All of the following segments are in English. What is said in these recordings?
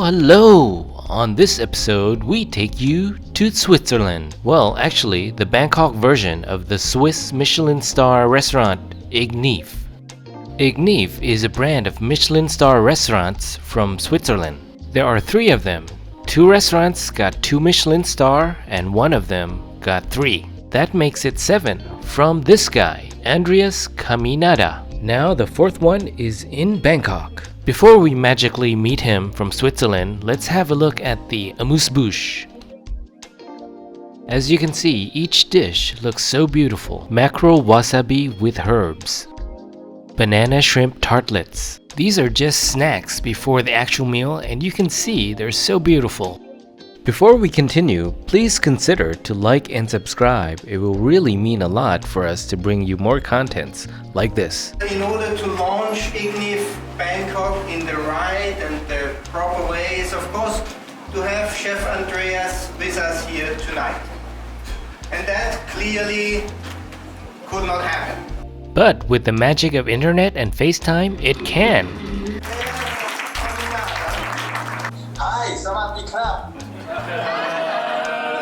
Hello! On this episode, we take you to Switzerland. Well, actually, the Bangkok version of the Swiss Michelin star restaurant, IGNIV. IGNIV is a brand of Michelin star restaurants from Switzerland. There are 3 of them. 2 restaurants got 2 Michelin star and 1 of them got 3. That makes it 7 from this guy, Andreas Caminada. Now the 4th one is in Bangkok. Before we magically meet him from Switzerland, let's have a look at the amuse-bouche. As you can see, each dish looks so beautiful. Mackerel wasabi with herbs. Banana shrimp tartlets. These are just snacks before the actual meal, and you can see they're so beautiful. Before we continue, please consider to like and subscribe. It will really mean a lot for us to bring you more contents like this. In order to launch IGNIV Bangkok in the right and the proper way is, of course, to have Chef Andreas with us here tonight. And that clearly could not happen. But with the magic of internet and FaceTime, it can. Hi, Samadhi Krab.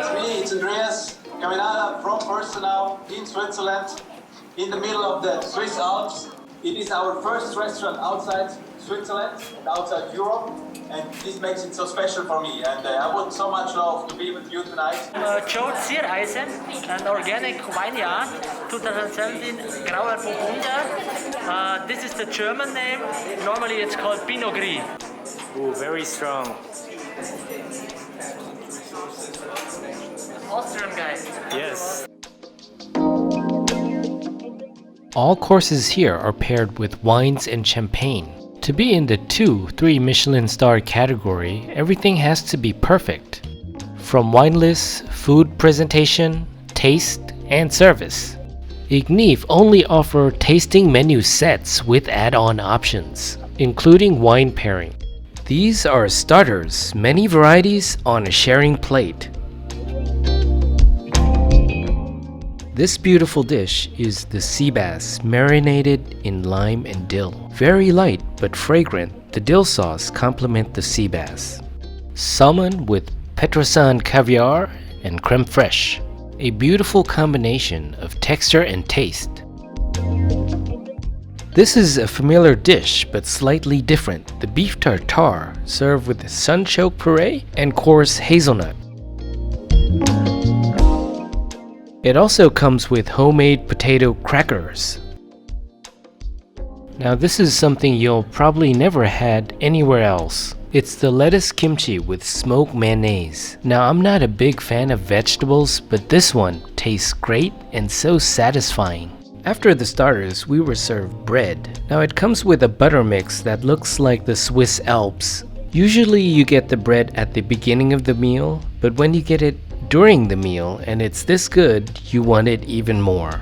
It's me, it's Andreas Caminada from Personal in Switzerland, in the middle of the Swiss Alps. It is our first restaurant outside Switzerland and outside Europe, and this makes it so special for me. And I would so much love to be with you tonight. Joe Ziereisen, an organic vineyard, 2017 Grauer Burgunder. This is the German name. Normally it's called Pinot Gris. Ooh, very strong. Austrian guy. Yes. All courses here are paired with wines and champagne. To be in the 2-3 Michelin star category, everything has to be perfect. From wine lists, food presentation, taste, and service. IGNIV only offer tasting menu sets with add-on options, including wine pairing. These are starters, many varieties on a sharing plate. This beautiful dish is the sea bass marinated in lime and dill. Very light but fragrant, the dill sauce complements the sea bass. Salmon with Petrosan caviar and creme fraiche. A beautiful combination of texture and taste. This is a familiar dish but slightly different. The beef tartare served with sunchoke puree and coarse hazelnut. It also comes with homemade potato crackers. Now this is something you'll probably never had anywhere else. It's the lettuce kimchi with smoked mayonnaise. Now I'm not a big fan of vegetables, but this one tastes great and so satisfying. After the starters, we were served bread. Now it comes with a butter mix that looks like the Swiss Alps. Usually you get the bread at the beginning of the meal, but when you get it during the meal and it's this good, you want it even more.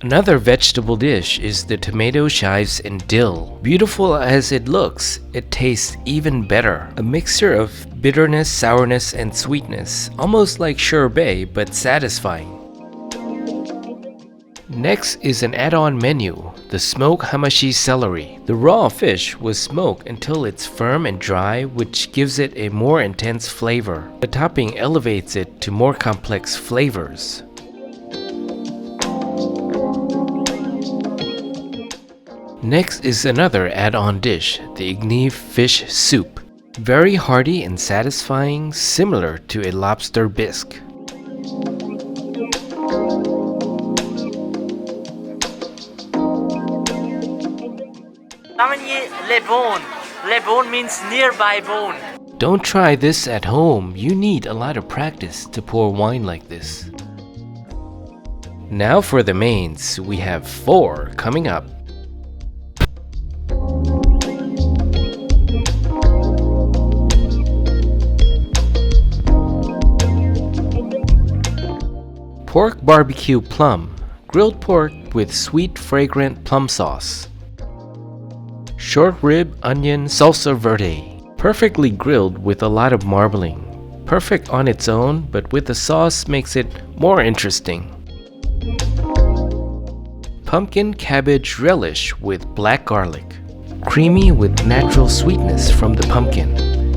Another vegetable dish is the tomato chives and dill. Beautiful as it looks, it tastes even better. A mixture of bitterness, sourness, and sweetness, almost like sherbet but satisfying. Next is an add-on menu, the smoked hamashi celery. The raw fish was smoked until it's firm and dry, which gives it a more intense flavor. The topping elevates it to more complex flavors. Next is another add-on dish, the IGNIV fish soup. Very hearty and satisfying, similar to a lobster bisque. Le Bon. Le Bon means nearby bone. Don't try this at home. You need a lot of practice to pour wine like this. Now for the mains, we have 4 coming up. Pork barbecue plum, grilled pork with sweet fragrant plum sauce. Short rib onion salsa verde, perfectly grilled with a lot of marbling. Perfect on its own, but with the sauce makes it more interesting. Pumpkin cabbage relish with black garlic. Creamy with natural sweetness from the pumpkin.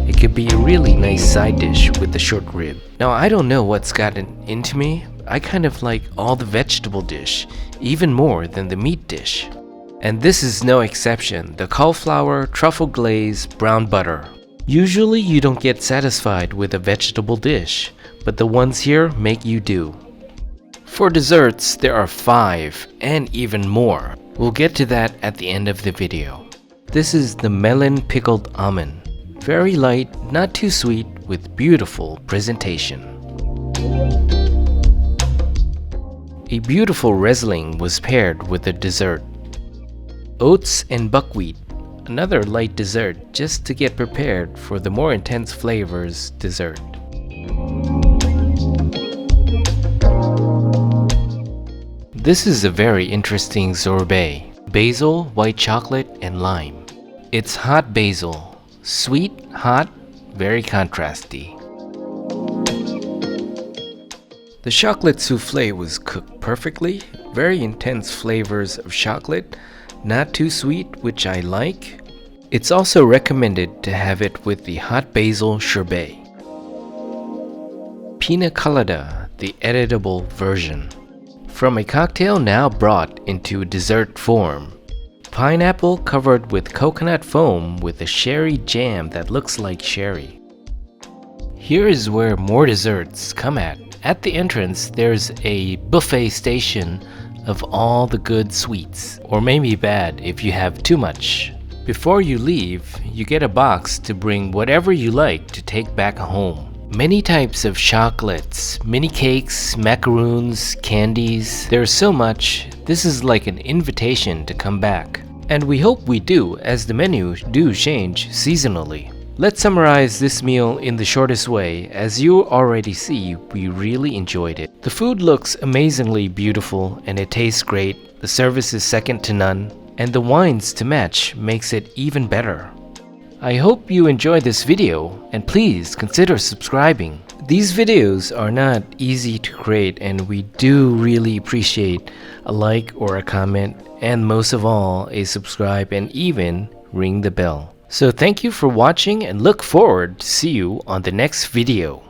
It could be a really nice side dish with the short rib. Now I don't know what's gotten into me. I kind of like all the vegetable dish, even more than the meat dish. And this is no exception, the cauliflower truffle glaze brown butter. Usually you don't get satisfied with a vegetable dish, but the ones here make you do. For desserts, there are 5 and even more. We'll get to that at the end of the video. This is the melon pickled almond. Very light, not too sweet, with beautiful presentation. A beautiful Riesling was paired with the dessert. Oats and buckwheat, another light dessert just to get prepared for the more intense flavors dessert. This is a very interesting sorbet. Basil, white chocolate, and lime. It's hot basil. Sweet, hot, very contrasty. The chocolate souffle was cooked perfectly, very intense flavors of chocolate, not too sweet, which I like. It's also recommended to have it with the hot basil sherbet. Pina colada, the editable version. From a cocktail now brought into dessert form. Pineapple covered with coconut foam with a sherry jam that looks like sherry. Here is where more desserts come at. At the entrance, there's a buffet station of all the good sweets, or maybe bad if you have too much. Before you leave, you get a box to bring whatever you like to take back home. Many types of chocolates, mini cakes, macaroons, candies. There's so much, this is like an invitation to come back. And we hope we do, as the menu do change seasonally. Let's summarize this meal in the shortest way. As you already see, we really enjoyed it. The food looks amazingly beautiful and it tastes great. The service is second to none. And the wines to match makes it even better. I hope you enjoyed this video and please consider subscribing. These videos are not easy to create and we do really appreciate a like or a comment and most of all a subscribe and even ring the bell. So thank you for watching and look forward to see you on the next video.